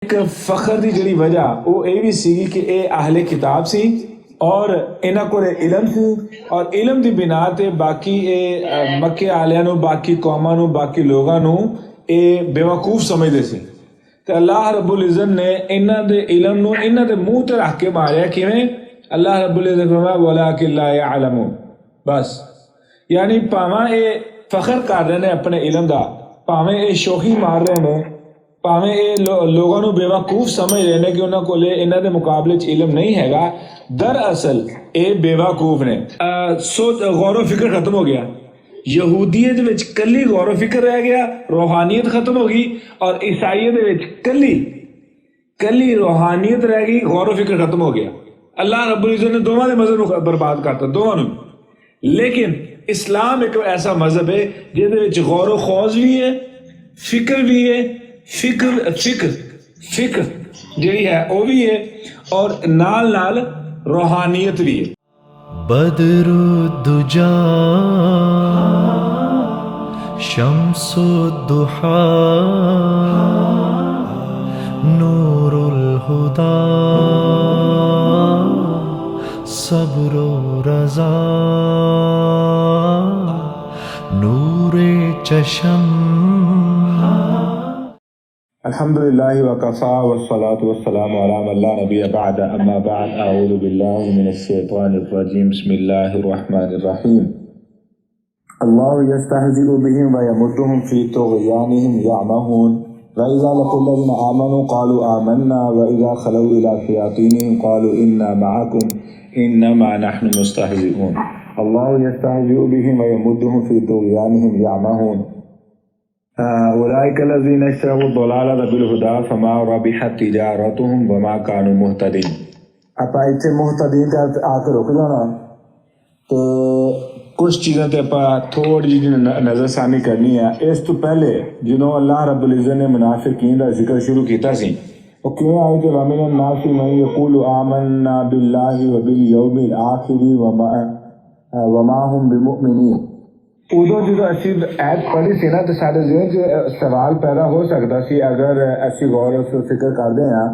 ایک فخر دی جڑی وجہ وہ یہ بھی سی کہ اے اہل کتاب سی اور انہاں کول علم سی اور علم دی بنا تے باقی مکے والےاں نو باقی قوماں نو باقی لوگاں نو اے بیوقوف سمجھدے سی تے اللہ رب العزت نے انہاں دے علم نو انہاں دے منہ تے رکھ کے ماریا کیویں اللہ رب العزت فرمایا ولکن لا يعلمون بس یعنی پاواں اے فخر کر رہے ہیں اپنے علم دا پاویں اے شوخی مار رہے ہیں پاویں اے لوگاں نو بیوقوف سمجھ رہے ہیں کہ انہاں کول انہاں دے مقابلے چ علم نہیں ہے گا دراصل اے بیوقوف نے سوچ غور و فکر ختم ہو گیا یہودیت وچ کلی غور و فکر رہ گیا روحانیت ختم ہو گئی اور عیسائیت وچ کلی روحانیت رہ گئی غور و فکر ختم ہو گیا اللہ رب العزت نے دونوں دے مذہب کو برباد کرتا دونوں لیکن اسلام ایک ایسا مذہب ہے جہدے وچ غور و خوض بھی ہے فکر بھی ہے فکر جڑی ہے وہ بھی ہے اور نال روحانیت بھی ہے بدر الدجا شمس الضحا نور الہدی صبر و رضا نور چشم الحمدللہ وکفا والصلاة والسلام علی من لا نبی بعد اما بعد اعوذ باللہ من الشیطان الرجیم بسم اللہ الرحمن الرحیم اللہ یستہزئ بهم ویمدهم فی طغیانهم یعمہون وَإِذَا لَقُوا الَّذِينَ آمَنُوا قَالُوا آمَنَّا وَإِذَا خَلَوْا إِلَىٰ شَيَاطِينِهِمْ قَالُوا إِنَّا مَعَكُمْ إِنَّمَا نَحْنُ مُسْتَهْزِئُونَ اللہ یستہزئ بهم ویمدهم فی طغیانهم یعمہون اولئک الذین اشتروا الضلالۃ بالہدی فما ربحت تجارتهم وما كانوا مہتدین اپا اتنے مہتدین تے آ کے رک جانا تو کچھ چیزیں تے اپا تھوڑی جی نظر ثانی کرنی ہے اس تو پہلے جنہوں اللہ رب العزت نے منافقین کا ذکر شروع کیتا سی وہ کیوں آئے کہ وَمِنَ النَّاسِ مَن يَقُولُ آمَنَّا بِاللَّهِ وَبِالْيَوْمِ الْآخِرِ وَمَا هُمْ بِمُؤْمِنِينَ ادو جدو اسی ایت پڑھی سی نا تو سارے ذہن چ سوال پیدا ہو سکتا سی اگر اسی غور و فکر کرتے ہیں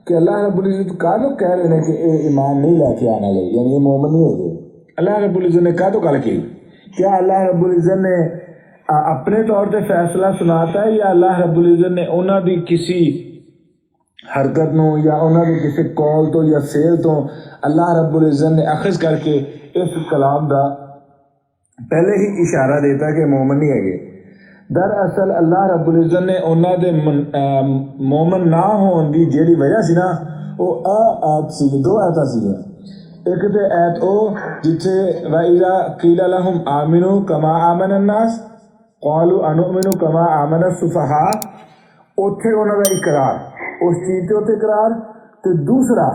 کہ اللہ رب العزت کہہ رہے ہیں کہ اے ایمان نہیں لے کے آنا لے یعنی یہ مومن نہیں ہو گئے اللہ رب العزت نے کہہ تو گل کی کیا اللہ رب العزت نے اپنے طور پہ فیصلہ سناتا ہے یا اللہ رب العزت نے انہوں دی کسی حرکت نو یا انہوں دی کسی قول تو یا فعل تو اللہ رب العزت نے اخذ کر کے اس کلام دا پہلے ہی اشارہ دیتا کہ مومن نہیں ہے دراصل اللہ رب العزت نے انہوں دے مومن نہ ہون دی جیڑی وجہ سی نا وہ ایت سی دو ایتاں سی ایک تے ایت او جتھے وَإِذَا قِيلَ لَهُمْ آمِنُوا كَمَا آمَنَ النَّاسُ قَالُوا أَنُؤْمِنُ كَمَا آمَنَ السُّفَهَاءُ اتھے انہوں دا اقرار اس چیز تے اتھے اقرار تو دوسرا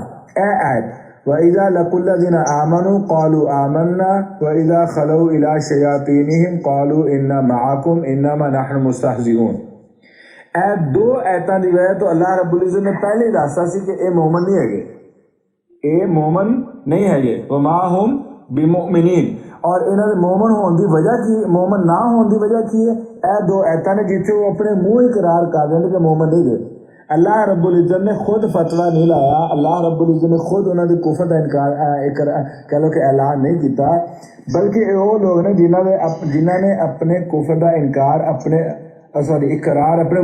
ایت وَإِذَا لَقُوا الَّذِينَ آمَنُوا قَالُوا آمَنَّا وَإِذَا خَلَوْا إِلَىٰ شَيَاطِينِهِمْ قَالُوا إِنَّا مَعَكُمْ إِنَّمَا نَحْنُ مُسْتَهْزِئُونَ اے دو ایتاں دی وجہ تو اللہ رب العزت نے پہلے ہی دسا سی کہ اے مومن نہیں ہے اے مومن نہیں ہے وما ہم بمؤمنین اور انہاں دے مومن ہون دی وجہ کی مومن نہ ہون دی وجہ کی ہے اے دو ایتاں نے جتھے وہ اپنے منہ اقرار کر دیں کہ مومن نہیں ہے اللہ رب العزت نے خود فتویٰ نہیں لایا اللہ رب العزت نے خود انہوں نے کفر کا انکار کہہ لو کہ اعلان نہیں کیتا بلکہ وہ لوگ نے جنہوں نے اپنے کفر کا انکار اقرار اپنے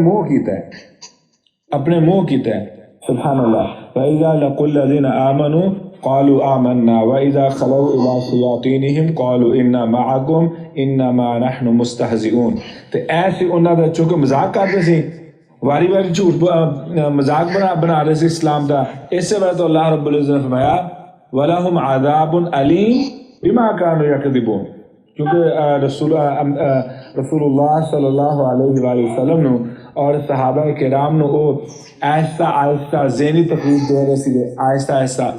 منہ کیتا ہے سبحان اللہ وَإِذَا لَقُوا الَّذِينَ آمَنُوا قَالُوا آمَنَّا وَإِذَا خَلَوْا إِلَىٰ شَيَاطِينِهِمْ قَالُوا إِنَّا مَعَكُمْ إِنَّمَا نَحْنُ مُسْتَهْزِئُونَ تو ایسے انہوں نے چونکہ مذاق کرتے سی واری جھوٹ مذاق بنا رہے سے اسلام دا اس سے وجہ تو اللہ رب العزت نے فرمایا وَلَهُمْ عَذَابٌ أَلِيمٌ بِمَا كَانُوا يَكْذِبُونَ کیونکہ رسول اللہ صلی اللہ علیہ وآلہ وسلم نو اور صحابہ کرام نو آہستہ ذہنی تقریب دے رہے سکے آہستہ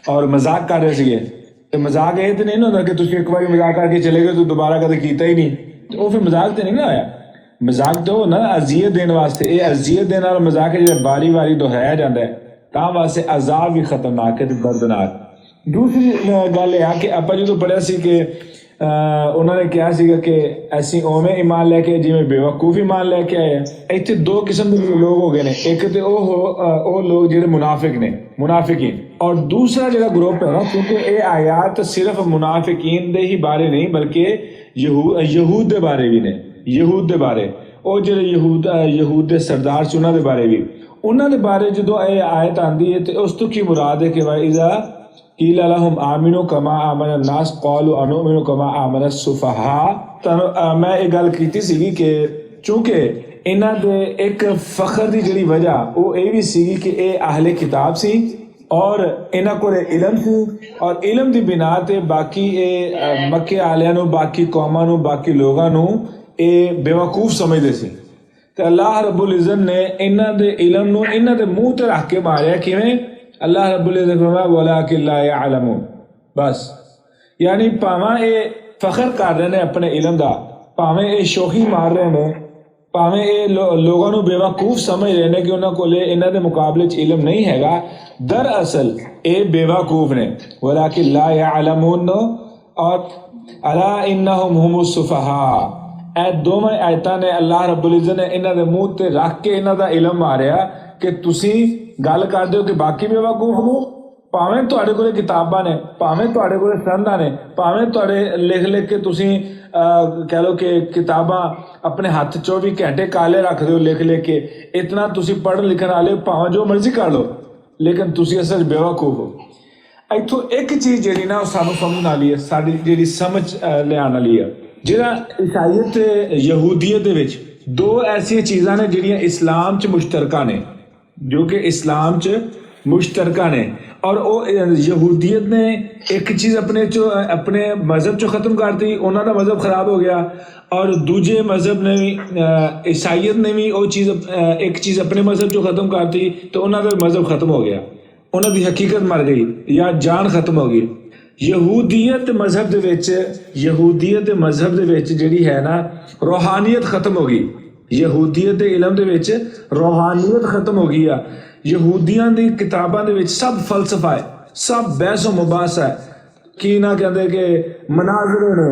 اور مذاق کر رہے سکے مذاق یہ تو نہیں ہوتا کہ تسی ایک بار مذاق کر کے چلے گئے تو دوبارہ کدے کیتا ہی نہیں تو وہ پھر مذاق تو نہیں نہ آیا مذاق تو نا اذیت دین واسطے یہ اذیت دینے والا مذاق ہے جب باری دہرایا جاتا ہے تاں واسطے عذاب بھی خطرناک ہے دردناک دوسری گل یہ کہ آپ جو پڑھیا سی کہ ਉਹਨਾਂ ਨੇ ਕਿਹਾ ਸੀਗਾ ਕਿ ਅਸੀਂ ਉਵੇਂ ਈਮਾਨ ਲੈ ਕੇ ਜਿਵੇਂ ਬੇਵਕੂਫ ਈਮਾਨ ਲੈ ਕੇ ਆਏ ਆ। ਇੱਥੇ ਦੋ ਕਿਸਮ ਦੇ ਲੋਕ ਹੋ ਗਏ ਨੇ, ਇੱਕ ਤੇ ਉਹ ਲੋਕ ਜਿਹੜੇ ਮੁਨਾਫਿਕ ਨੇ, ਮੁਨਾਫਿਕੀਨ, ਔਰ ਦੂਸਰਾ ਜਿਹੜਾ ਗਰੁੱਪ ਹੈ ਨਾ, ਕਿਉਂਕਿ ਇਹ ਆਇات ਸਿਰਫ ਮੁਨਾਫਿਕੀਨ ਦੇ ਹੀ ਬਾਰੇ ਨਹੀਂ ਬਲਕਿ ਯਹੂਦ ਦੇ ਬਾਰੇ ਵੀ ਨੇ, ਯਹੂਦ ਦੇ ਬਾਰੇ, ਉਹ ਜਿਹੜੇ ਯਹੂਦ ਦੇ ਸਰਦਾਰ ਸੀ ਉਹਨਾਂ ਦੇ ਬਾਰੇ ਵੀ। ਉਹਨਾਂ ਦੇ ਬਾਰੇ ਜਦੋਂ ਇਹ ਆਇਤ ਆਉਂਦੀ ਹੈ ਤੇ ਉਸ ਤੋਂ ਕੀ ਮੁਰਾਦ ਹੈ ਕਿ ਵਾਇਜ਼ਾ قیل لهم آمنوا کما آمن الناس قالوا انؤمن کما آمن السفہاء۔ میں یہ گل کیتی ਸੀਗੀ کہ چونکہ ਇਹਨਾਂ ਦੇ ਇੱਕ ਫਖਰ ਦੀ ਜਿਹੜੀ ਵਜ੍ਹਾ ਉਹ ਇਹ ਵੀ ਸੀਗੀ ਕਿ ਇਹ ਅਹਲੇ ਕਿਤਾਬ ਸੀ ਔਰ ਇਹਨਾਂ ਕੋਲ ਇਲਮ ਸੀ, ਔਰ ਇਲਮ ਦੀ ਬਿਨਾ ਤੇ ਬਾਕੀ ਇਹ ਮੱਕੇ ਵਾਲਿਆਂ ਨੂੰ, ਬਾਕੀ ਕੌਮਾਂ ਨੂੰ, ਬਾਕੀ ਲੋਕਾਂ ਨੂੰ ਇਹ ਬੇਵਕੂਫ ਸਮਝਦੇ ਸੀ। ਤੇ ਅੱਲਾਹ ਰੱਬੁਲ ਇਜ਼ਤ ਨੇ ਇਹਨਾਂ ਦੇ ਇਲਮ ਨੂੰ ਇਹਨਾਂ ਦੇ ਮੂੰਹ ਤੇ ਰੱਖ ਕੇ ਮਾਰਿਆ। ਕਿਵੇਂ? اللہ رب العزت فرمایا وَلَٰكِن لَا يَعْلَمُونَ، بس یعنی پاویں یہ فخر کر رہے ہیں اپنے علم دا، پاویں یہ شوخی مار رہے ہیں، پاویں یہ لوگوں کو بیوقوف سمجھ رہے ہیں کہ انہوں کو انہوں دے مقابلے علم نہیں ہے گا، دراصل یہ بیوقوف نے۔ وَلَٰكِن لَا يَعْلَمُونَ اور أَلَا إِنَّهُمْ هُمُ السُّفَهَاءُ، اے دوویں آیتاں نے اللہ رب العزت نے انہوں دے منہ تے رکھ کے انہوں دا علم ماریا کہ تسی گل کر دیو کہ باقی بیوقوف ہو، پاویں تواڈے کول کتاباں نے، پاویں تواڈے کول سنداں نے، پاویں تواڈے لکھ کے تسی کہہ لو کہ کتاباں اپنے ہاتھ 24 گھنٹے کالے رکھ دیو لکھ کے، اتنا تسی پڑھن لکھن والے پاویں جو مرضی کر لو، لیکن تسی اصل بیوقوف ہو۔ ایتھوں ایک چیز جیڑی نا سانوں سمجھن والی ہے، ساڈی جیڑی سمجھ لیان والی ہے، جہاں عیسائیت تے یہودیت دے وچ دو ایسی چیزاں نے جہڑیاں اسلام چ مشترکہ نے، جو کہ اسلام چ مشترکہ نے، اور وہ یہودیت نے ایک چیز اپنے مذہب چ ختم کر دی، انہوں کا مذہب خراب ہو گیا، اور دوجے مذہب نے بھی عیسائیت نے بھی وہ چیز ایک چیز اپنے مذہب چ ختم کر دی تو انہوں کا مذہب ختم ہو گیا، انہوں کی حقیقت مر گئی یا جان ختم ہو گئی۔ یہودیت مذہب دے وچ، یہودیت مذہب دے وچ جڑی ہے نا روحانیت ختم ہو گئی، یہودیت دے علم دے وچ روحانیت ختم ہو گئی ہے۔ یہودیاں دی کتاباں دے وچ سب فلسفہ ہے، سب بحث و مباحثہ ہے، کی نہ کہندے کہ مناظرے نے،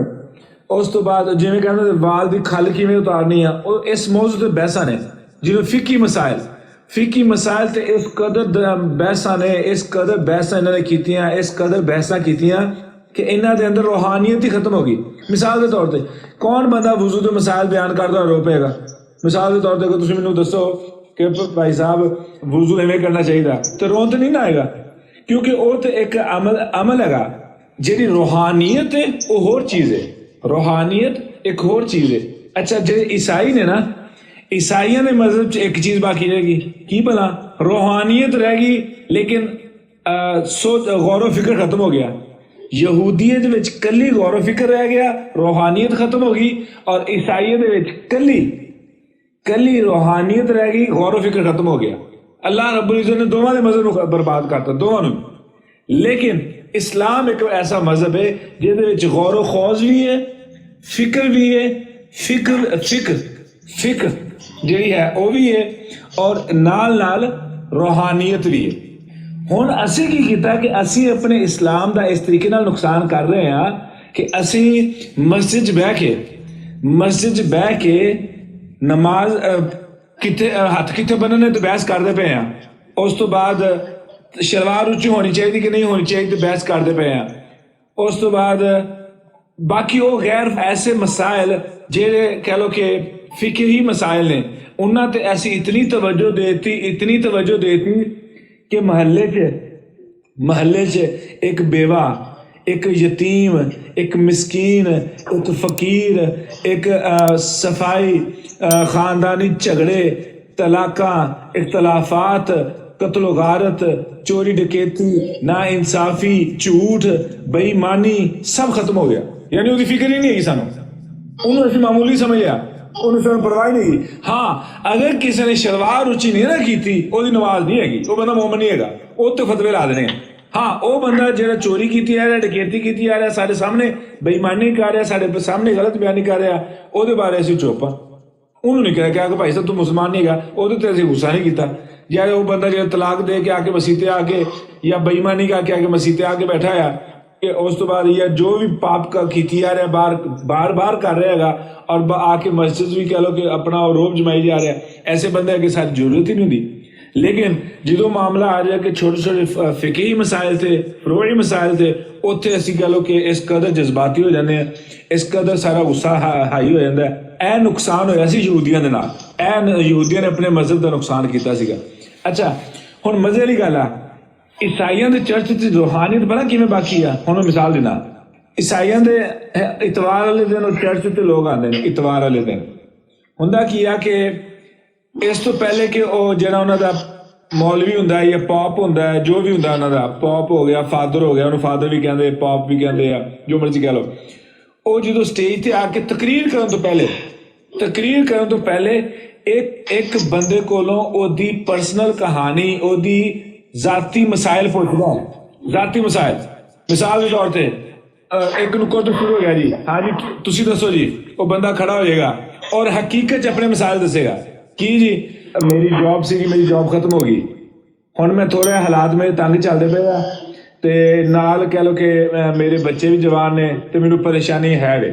اس تو بعد جویں کہندے وال دی کھل کیویں اتارنی ہے، او اس موضوع تے بحثاں نے، جویں فقہی مسائل تے اس قدر بحثاں نے، اس قدر بحثاں انہوں نے کیتیاں، اس قدر بحثاں کیتیاں کہ انہاں دے اندر روحانیت ہی ختم ہو گئی۔ مثال کے طور تے کون بندہ وضو دے مسائل بیان کردا رو پے گا؟ مثال کے طور تے تسی مینوں دسو کہ بھائی صاحب وضو ایویں کرنا چاہیے تو رون تو نہیں نہ آئے گا، کیونکہ وہ تو ایک عمل ہے گا۔ جیڑی روحانیت ہے وہ ہور چیز ہے، روحانیت ایک ہور چیز ہے۔ اچھا جڑے عیسائی نے نا، عیسائیوں نے مذہب چ ایک چیز باقی رہ گئی، کی بلا روحانیت رہ گئی، لیکن سوچ غور و فکر ختم ہو گیا۔ یہودیت وچ کلی غور و فکر رہ گیا، روحانیت ختم ہو گئی، اور عیسائیت وچ کلی روحانیت رہ گئی، غور و فکر ختم ہو گیا۔ اللہ رب العزت نے دونوں نے مذہب کو برباد کرتا، دونوں نے۔ لیکن اسلام ایک ایسا مذہب ہے جہدے وچ غور و خوض بھی ہے، فکر بھی ہے، فکر جہی ہے وہ بھی ہے، اور نال روحانیت بھی ہے۔ ہن اسی کی کیتا کہ اسی اپنے اسلام دا اس طریقے نال نقصان کر رہے ہیں کہ اسی مسجد بہ کے نماز کتنے ہاتھ کتنے بننے تو بحث کرتے پے ہیں، اس تو بعد شلوار اچھی ہونی چاہیے کہ نہیں ہونی چاہیے تو بحث کرتے پے ہیں، اس تو بعد باقی وہ غیر ایسے مسائل جہے کہہ لو کہ فقہی مسائل نے، انہاں تے ایسی اتنی توجہ دیتی کہ محلے چ ایک بیوہ، ایک یتیم، ایک مسکین، ایک فقیر، ایک صفائی، خاندانی جھگڑے، طلاقاں، اختلافات، قتل و غارت، چوری ڈکیتی، نا انصافی، جھوٹ، بے ایمانی، سب ختم ہو گیا۔ یعنی وہ فکر ہی نہیں ہے سانو، انہوں نے معمولی سمجھ لیا، انہوں نے پرواہ نہیں کی۔ ہاں اگر کسی نے شلوار اچھی نہیں نہ کی تھی وہ نماز نہیں ہے گی، وہ بندہ مومن نہیں ہے گا، وہ تو فتوے لا دینے ہیں۔ ہاں وہ بندہ جہاں چوری کیتی آ رہا، ڈکیتی کیتی آ رہا، سارے سامنے بے ایمانی کر رہا، سارے سامنے غلط بیانی کر رہا، وہ بارے اسی چپ ہاں، انہوں نے کہا کہ بھائی صاحب تو مسلمان نہیں ہے گا، وہ تو اسی غصہ نہیں کیتا۔ یا وہ بندہ جہاں طلاق دے کے آ کے مسیطے آ کے، یا بے ایمانی کا کے آ کے مسیطے آ کے بیٹھا ہے، کہ اس تو بعد یا جو بھی پاپ کا کیتی جا رہا ہے بار کر رہا ہے اور آ کے مسجد بھی کہہ لو کہ اپنا روب جمائی جا رہا ہے، ایسے بندے کے ساتھ ضرورت ہی نہیں ہوتی۔ لیکن جدو معاملہ آ جائے کہ چھوٹے چھوٹے فقہی مسائل تھے، فروعی مسائل تھے، اتنے اسی کہہ لو کہ اس قدر جذباتی ہو جاتے ہیں، اس قدر سارا غصہ ہائی ہو جاتا ہے۔ اے نقصان ہویا سی یہودیاں دے نال، اے یہودیاں نے اپنے مذہب کا نقصان کیتا سیگا۔ اچھا ہن مزے والی گل ہے، عیسائیاں دے چرچ تے روحانیت بڑا کیویں باقی ہے۔ ہن میں مثال دینا، عیسائیاں دے اتوار والے دن چرچ تے لوگ آندے نے، اتوار والے دن ہوندا کی ہے کہ اس تو پہلے کہ وہ جڑا انہاں دا مولوی ہوندا ہے یا پاپ ہوندا ہے، جو بھی ہوندا انہاں دا، پاپ ہو گیا، فادر ہو گیا، انہوں فادر بھی کہندے، پاپ بھی کہندے، جو مرضی کہہ لو، وہ جدو سٹیج تے آ کے تقریر کرن تو پہلے ایک بندے کولوں او دی پرسنل کہانی، او دی ذاتی مسائل پوچھدا ہے، ذاتی مسائل۔ مثال کے طور تے ایک نکو تو شروع ہو گیا جی، ہاں جی تسی دسو جی، وہ بندہ کھڑا ہو جائے گا اور حقیقت اپنے مسائل دسے گا کہ جی میری جاب سی، میری جاب ختم ہوگی، ہن میں تھوڑے حالات میرے تنگ چلتے پے آ تے نال کہہ لو کہ میرے بچے بھی جوان نے تے مینوں پریشانی ہے وے۔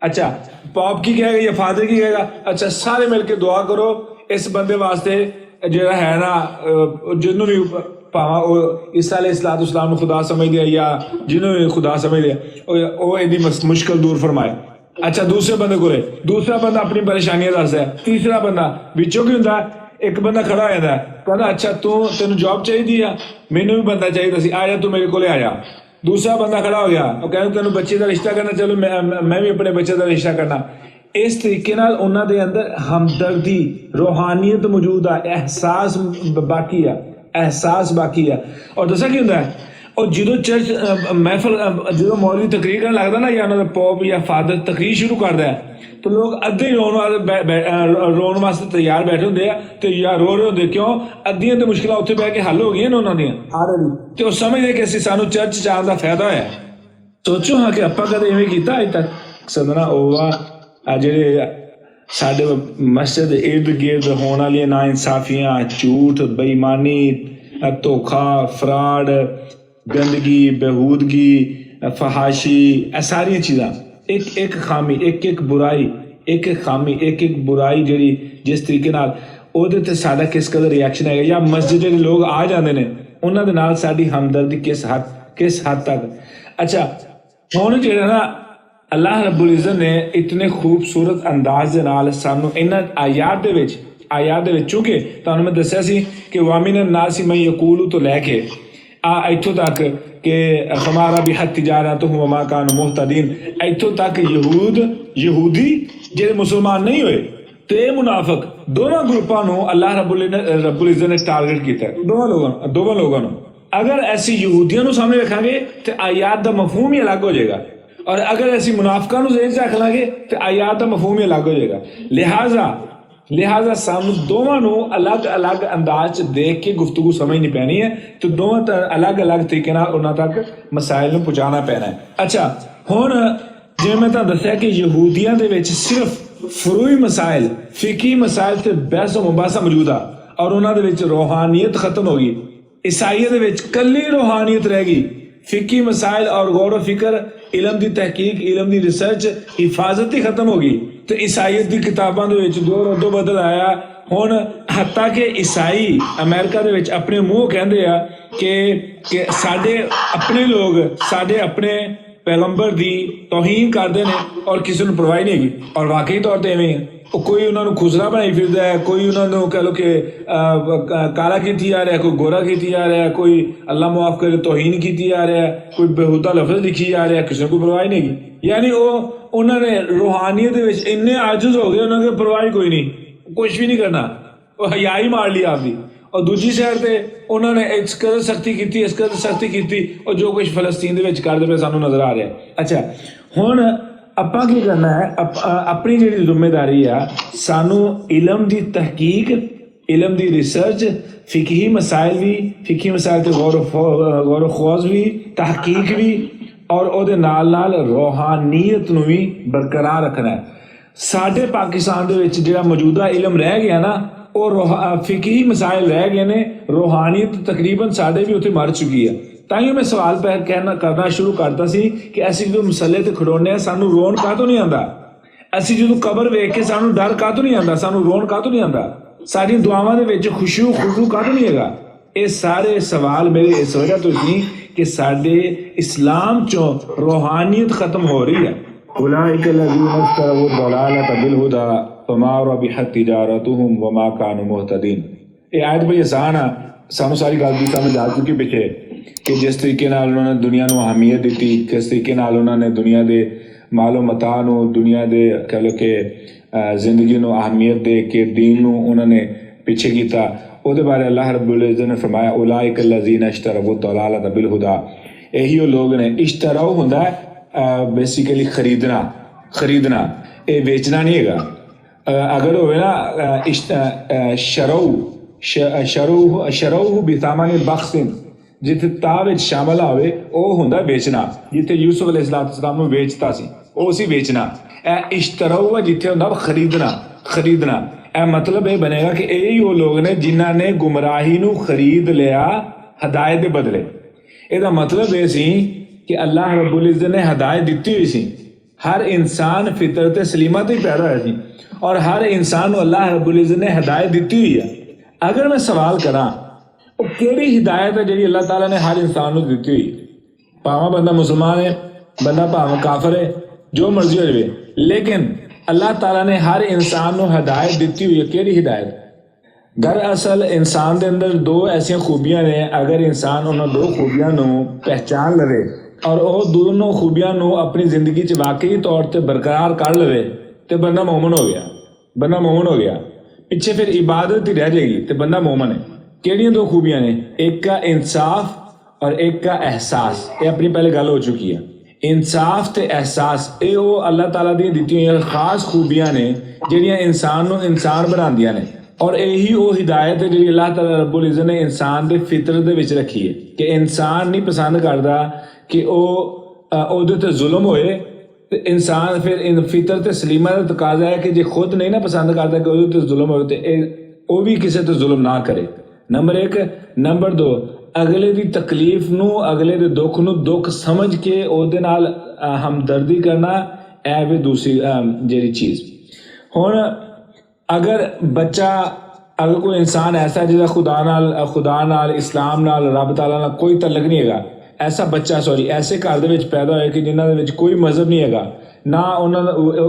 اچھا پاپ کی کہے گا یا فادر کی کہے گا؟ اچھا سارے مل کے دعا کرو اس بندے واسطے جڑا ہے نا، جنوں بھی پاواں عیسیٰ علیہ السلام نے خدا سمجھ لیا یا جنہوں نے خدا سمجھ لیا، وہ ایدی مشکل دور فرمائے۔ اچھا دوسرے بندے کو دوسرا بندہ اپنی پریشانیاں دسدا ہے، تیسرا بندہ وچوں کی ہوندا ہے، ایک بندہ کھڑا ہو جاتا ہے کہندا اچھا تینوں جاب چاہیے، مینوں بھی بندہ چاہیے سی، آ جا تو میرے کولے آ جا۔ دوسرا بندہ کھڑا ہو گیا، وہ کہنا تینوں بچے کا رشتہ کرنا، چلو میں بھی اپنے بچے کا رشتہ کرنا۔ اس طریقے نال انہاں دے اندر ہمدردی، روحانیت موجود ہے، احساس باقی ہے، احساس باقی ہے۔ اور دسا کی ہوندا ہے، اور جدو چرچ محفل جدو مولوی تقریر کرنے لگتا نا، یا انہوں نے پوپ یا فادر تقریر شروع کرتا ہے تو لوگ ادھے رون واسطے تیار بیٹھے ہوندے ہیں تے یا رو رہے ہوندے، کیوں؟ ادھیاں تے مشکلات اتنے بہ کے حل ہو گئی نا انہوں نے آلریڈی، تے وہ سمجھتے کہ اسی سانو چرچ جان دا فائدہ ہے۔ سوچو ہاں کہ اپا کدے ایویں کیتا اج تک؟ سدنا اوہ جڑے ساڈے مسجد ارد گرد ہونے والی نا انصافیاں، جھوٹ، بےایمانی، دھوکھا، فراڈ، گندگی، بےہودگی، فحاشی، اے ساری چیزاں ایک خامی، ایک برائی، ایک خامی، ایک برائی جڑی جس طریقے نال او دے تے ساڈا کس قدر ریئیکشن ہے، یا مسجد دے لوگ آ جاندے نے انہاں دے نال ساڈی ہمدردی کس حد تک۔ اچھا ہن جڑا نا اللہ رب العزت نے اتنے خوبصورت انداز دے نال سانو انہاں آیات دے وچ چونکہ تانوں میں دسیا سی کہ وامن الناس من یقول تو لے کے ایتھوں تک کہ ہمارا بھی حد تجارتہم وما کانوا مہتدین، ایتھوں تک یہودی جڑے مسلمان نہیں ہوئے تے منافق، دونوں گروپاں نو اللہ رب العزت نے ٹارگٹ کیتا ہے، دونوں لوگوں نو۔ اگر ایسی یہودیاں نو سامنے رکھاں گے تے آیات دا مفہوم ہی الگ ہو جائے گا، اور اگر ایسی منافقاں نو ذہن چ رکھ لیں گے تے آیات دا مفہوم ہی الگ ہو جائے گا۔ لہٰذا سانو دونوں نو الگ الگ انداز دیکھ کے گفتگو سمجھنی پینی ہے، تو دونوں الگ الگ طریقے نال انہاں تک مسائل نو پہنچانا پینا ہے۔ اچھا ہن جے میں تاں دسیا کہ یہودیاں دے وچ صرف فروعی مسائل، فقہی مسائل تے بحث و مباحثہ موجود ہے، اور انہاں دے وچ روحانیت ختم ہو گئی۔ عیسائیت دے وچ کلی روحانیت رہ گئی، فقہی مسائل اور غور و فکر، علم دی تحقیق، علم دی ریسرچ، حفاظت ہی ختم ہو گئی۔ تو عیسائیت دی کتاباں دے وچ جو رد و بدل آیا، ہن حتیٰ کہ عیسائی امریکہ دے وچ اپنے منہ کہندے آ کہ ساڈے اپنے لوگ ساڈے اپنے پیغمبر دی توہین کردے نے اور کسی نوں پرواہ نہیں گی، اور واقعی طور تے ایویں ہے۔ کوئی انہوں نے خسرا بنائی پھردا ہے، کوئی انہوں نے کہہ لو کہ کالا کیتی جا رہا ہے، کوئی گورا کیتی جا رہا ہے، کوئی اللہ معاف کرے توہین کیتی جا رہا ہے، کوئی بےہودہ لفظ لکھی جا رہا ہے، کسی نے کوئی پرواہ نہیں کی۔ یعنی انہوں نے روحانیت وچ اتنے عاجز ہو گئے، انہوں نے پرواہ کوئی نہیں، کچھ بھی نہیں کرنا، وہ حیا ہی مار لیا آپ دی۔ اور دوسری سائڈ تے انہوں نے اس قدر سختی کیتی اور جو کچھ فلسطین دے وچ کردے پے سانوں نظر آ رہا ہے۔ اچھا ہن اپاں کی کرنا ہے، اپنی جڑی ذمہ داری ہے، سانو علم دی تحقیق، علم دی ریسرچ، فقہی مسائل تے غور و خوض بھی، تحقیق بھی، اور او دے نال روحانیت نو بھی برقرار رکھنا ہے۔ ساڈے پاکستان دے وچ جڑا موجودہ علم رہ گیا نا، وہ فقہی مسائل رہ گئے نے، روحانیت تقریباً ساڈے بھی اتنے مر چکی ہے۔ تائیوں میں سوال کرنا شروع کرتا سی کہ اسی جو مسلے تے کھڑونے ہیں سانو رون کاتوں نہیں آندا، اسی جو قبر ویکھ کے سانو ڈر کاتوں نہیں آندا، سانو رون کاتوں نہیں آندا، ساری دعاواں دے وچ خشوع خضوع کاتوں نہیں ہے گا؟ یہ سارے سوال میرے اس وجہ تو سی کہ سارے اسلام چوں روحانیت ختم ہو رہی ہے۔ اولئک الذین اشتروا الضلالۃ بالہدی فما ربحت تجارتهم وما كانوا مہتدین۔ یہ آیت بڑی آسان ہے، سانو ساری گل بھی سمجھ آ چکی پیچھے کہ جس طریقے نال انہوں نے دنیا نو اہمیت دیتی، کس طریقے نال انہوں نے دنیا دے مال و متاع نو، دنیا دے کہہ لو کہ زندگی نو اہمیت دے کے دین نو انہوں نے پیچھے کیتا۔ او دے بارے اللہ رب العزت نے فرمایا اولئک الذین اشتروا الضلالۃ بالہدی، یہی وہ لوگ نے، اشتراؤ ہوندا ہے بیسیکلی خریدنا، یہ بیچنا نہیں ہے گا۔ اگر ہوئے نا شروع بثمن بخس، جتھے تا وچ شامل ہوئے وہ ہوندا بیچنا، جتھے یوسف علیہ السلام نو بیچتا سی وہ سی بیچنا۔ اے اشتراؤ جتھے ہوندا خریدنا، اے مطلب یہ بنے گا کہ یہی وہ لوگ نے جنہاں نے گمراہی نو خرید لیا ہدایت دے بدلے۔ یہ مطلب یہ سی کہ اللہ رب العزت نے ہدایت دیتی ہوئی سی، ہر انسان فطرت سلیمہ تے پیدا ہوا سی اور ہر انسان کو اللہ رب العزت نے ہدایت دیتی ہوئی ہے۔ اگر میں سوال کراں وہ کیڑی ہدایت ہے جی اللہ تعالیٰ نے ہر انسان کو دیتی ہوئی، پاواں بندہ مسلمان ہے، بندہ پاواں کافر ہے، جو مرضی ہو جائے، لیکن اللہ تعالیٰ نے ہر انسان کو ہدایت دیتی ہوئی ہے۔ کیڑی ہدایت؟ دراصل انسان دے اندر دو ایسی خوبیاں نے، اگر انسان انہوں دو خوبیاں نو پہچان لے اور وہ دونوں خوبیاں نو اپنی زندگی چ واقعی طور تے برقرار کر لے تو بندہ مومن ہو گیا، پیچھے پھر عبادت ہی رہ جائے گی تو بندہ مومن ہے۔ کیڑیاں دو خوبیاں نے؟ ایک کا انصاف اور ایک کا احساس، یہ اپنی پہلے گل ہو چکی ہے۔ انصاف تے احساس یہ وہ اللہ تعالیٰ دی دیتی ہوئی خاص خوبیاں نے جہاں انسان نو انسان بناندیاں نے، اور یہی وہ ہدایت ہے جی اللہ تعالیٰ رب العزت نے انسان دے فطرت دے وچ رکھی ہے کہ انسان نہیں پسند کرتا کہ او دے تے ظلم ہوئے، انسان پھر فطرت سلیمہ کا تقاضا ہے کہ جی خود نہیں نا پسند کرتا کہ وہ تے ظلم ہوئے تو وہ بھی کسی تے ظلم نہ کرے، نمبر ایک۔ نمبر دو، اگلے دی تکلیف نو، اگلے دے دکھ نو دکھ سمجھ کے او دے نال ہمدردی کرنا، اے بھی دوسری جیڑی چیز۔ ہن اگر بچہ، اگر کوئی انسان ایسا ہے جس خدا نال اسلام نال رب تعالیٰ نال کوئی تعلق نہیں ہے، ایسا بچہ ایسے گھر دے وچ پیدا ہوئے کہ جنہاں دے وچ کوئی مذہب نہیں ہے، نہ انہاں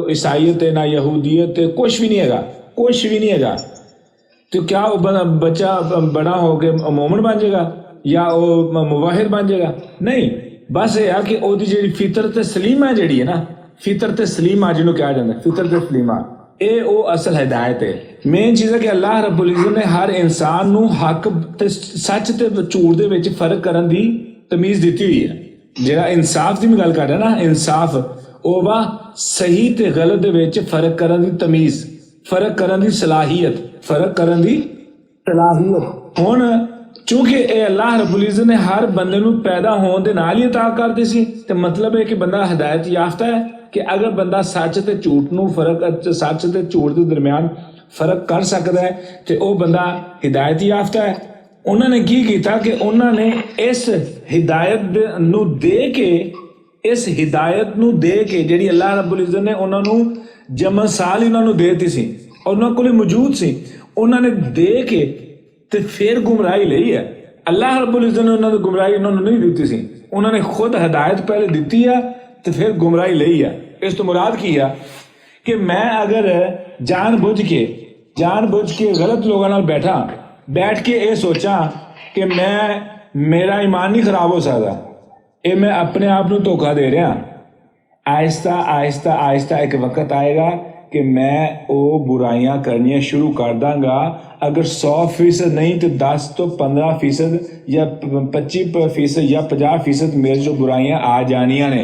عیسائیت ہے نہ یہودیت ہے، کچھ بھی نہیں ہے، تو کیا وہ بچہ بڑا ہو کے مومن بن جائے گا یا وہ موحد بن جائے گا؟ نہیں، بس یہ ہے کہ وہ جی فطرت سلیمہ جیڑی ہے نا، فطرت سلیمہ جنہوں کہا جاتا ہے فطرت سلیمہ، اے او اصل ہدایت ہے۔ مین چیز ہے کہ اللہ رب العزت نے ہر انسان نو حق تے سچ تے جھوٹ دے وچ فرق کرن دی تمیز دیتی ہوئی ہے۔ جہاں انصاف دی میں گل کر رہا نا، انصاف او وا صحیح تے غلط دے وچ فرق کرن دی تمیز، فرق کرن دی صلاحیت، ہن چونکہ اے اللہ رب العزت نے ہر بندے نو پیدا ہون دے نال ہی عطا کر دی سی، تے مطلب ہے کہ بندہ ہدایت یافتہ ہے کہ اگر بندہ سچ تے جھوٹ نو سچ تے جھوٹ دے درمیان فرق کر سکتا ہے تے او بندہ ہدایت یافتہ ہے۔ انہوں نے کی کیتا کہ انہوں نے اس ہدایت نو دے کے جیڑی اللہ رب العزت نے انہوں نو جمع سال انہوں نو دیتی سی اور انہوں کو موجود سی، انہوں نے دے کے تے پھر گمراہی لئی ہے۔ اللہ رب العزت نے انہوں نے گمراہی انہوں نے نہیں دیتی سی، انہوں نے خود ہدایت پہلے دیتی ہے تے پھر گمراہی لئی ہے۔ اس تو مراد کی ہے کہ میں اگر جان بوجھ کے غلط لوگوں نال بیٹھ کے یہ سوچاں کہ میرا ایمان نہیں خراب ہو سکتا، یہ میں اپنے آپ نو دھوکا دے رہا، آہستہ ایک وقت آئے گا کہ میں وہ برائیاں کرنیاں شروع کر داں گا۔ اگر 100% نہیں تو 10 تو 15% یا 25% یا 50% میرے جو برائیاں آ جانیاں نے۔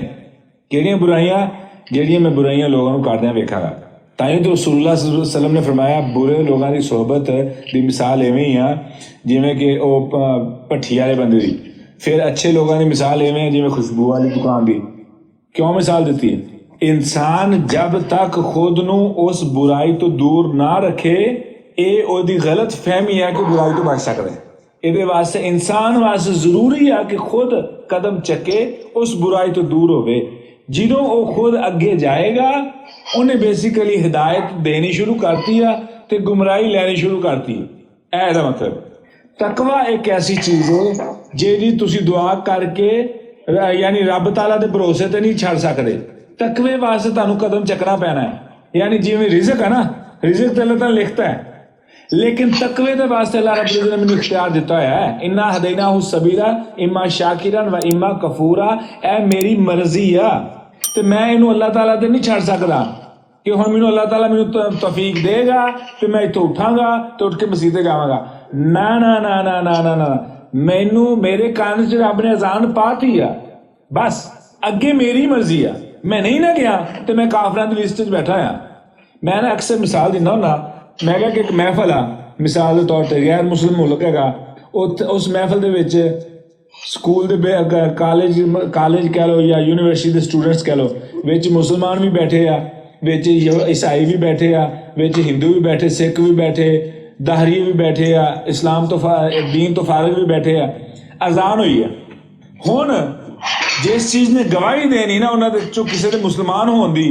کیڑیاں برائیاں؟ جہڑیاں میں برائیاں لوگوں کو کردیاں ویکھا گا۔ تائیں تو رسول اللہ صلی اللہ علیہ وسلم نے فرمایا برے لوگوں کی صحبت دی مثال ایویں ہی ہے جویں کہ وہ پٹھی والے بندے دی، پھر اچھے لوگوں کی مثال ایویں ہے جویں خوشبو والی دکان دی۔ کیوں مثال دیتی ہے؟ انسان جب تک خود نو اس برائی تو دور نہ رکھے، اے او دی غلط فہمی ہے کہ برائی تو بچ سکتا ہے۔ یہ واسطے انسان واسطے ضروری ہے کہ خود قدم چکے، اس برائی تو دور ہوئے. جدوں وہ خود اگے جائے گا انہیں بیسیکلی ہدایت دینی شروع کرتی ہے تے گمراہی لینی شروع کرتی ہے. اے دا مطلب تقوی ایک ایسی چیز ہے جیڑی تسی دعا کر کے یعنی رب تعالیٰ دے بھروسے تے نہیں چھڑ سکتے. تقوی واسطے تانوں قدم چکنا پینا ہے. یعنی جی میں رزق ہے نا، رزق تے اللہ تعالیٰ لکھتا ہے، لیکن تقوی دے واسطے اللہ رب العزت نے مینوں اختیار دیتا ہوا ہے. انا ہدیناہ السبیل اما شاکرا و اما کفورا. اے میری مرضی ہے تے میں اینو اللہ تعالیٰ تے نہیں چھڑ سکدا کہ ہن مینوں اللہ تعالیٰ مینوں توفیق دے گا تے میں اتوں اٹھاں گا تے اٹھ کے مسیتے جاواں گا. نا نا نا نا نا نا نا مینوں میرے کان چ رب نے اذان پاتی ہے، بس اگے میری مرضی ہے. میں نہیں نہ گیا تے میں کافراں دی لسٹ وچ بیٹھا ہاں. میں نا اکثر مثال دینا ہونا، میں کہا کہ ایک محفل ہے مثال کے طور پہ، غیر مسلم ملک ہے گا، اس محفل دے وچ سکول دے کالج کہہ لو یا یونیورسٹی دے اسٹوڈنٹس کہہ لو، وچ مسلمان بھی بیٹھے آ، وچ عیسائی بھی بیٹھے آ، وچ ہندو بھی بیٹھے، سکھ بھی بیٹھے، دہری بھی بیٹھے آ، اسلام تو دین تو فارغ بھی بیٹھے آ. اذان ہوئی ہے. ہن جس چیز نے گواہی دینی نا انہاں دے چوں کسے دے مسلمان ہون دی،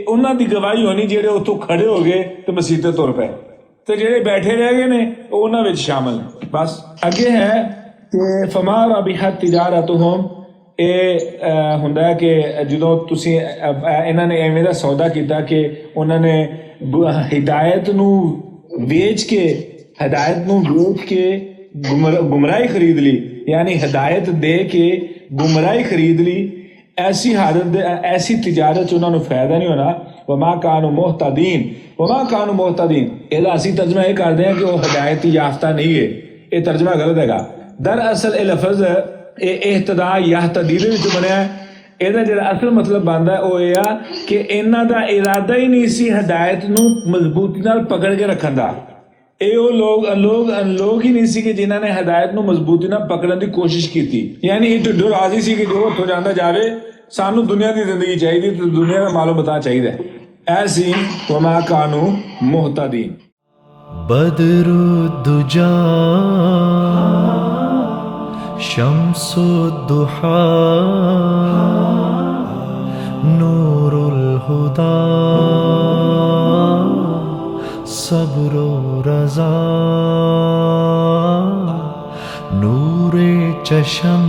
انہاں دی گواہی ہونی جہے اتوں کھڑے ہو گئے تو مسیتے تر پے، تو جہے بیٹھے رہ گئے نے وہ انہاں وچ شامل ہیں. بس اگے ہے کہ فما ربحت تجارتہم، یہ ہوندا ہے کہ جدوں تسی انہاں نے ایویں دا سودا کیتا کہ انہاں نے ہدایت نو ویچ کے گمراہی خرید لی، یعنی ہدایت دے کے گمراہی خرید لی. ایسی حالت ایسی تجارت انہوں نے فائدہ نہیں ہونا. وما کانوا مہتدین، یہ اسی ترجمہ یہ کرتے ہیں کہ وہ ہدایت یافتہ نہیں ہے. یہ ترجمہ غلط ہے گا. دراصل یہ لفظ اہتداء یہتدی دے وچ بنیا ہے. یہ جڑا اصل مطلب بنتا ہے وہ یہ کہ انہاں دا ارادہ ہی نہیں سی ہدایت نو مضبوطی نال پکڑ کے رکھن دا. اے وہ لوگ ہی نہیں سی کہ جنہاں نے ہدایت نو مضبوطی نال پکڑن دی کوشش کیتی. یعنی یہ ٹھڈو راضی سی کہ جو اتوں جانا جاوے، سانو دنیا دی زندگی چاہیے تو دنیا کا مال و متاع چاہیے. ایسی وما کانوا مہتدین. بدر الدجا شمس الضحا نور الہدا صبر و رضا نور چشم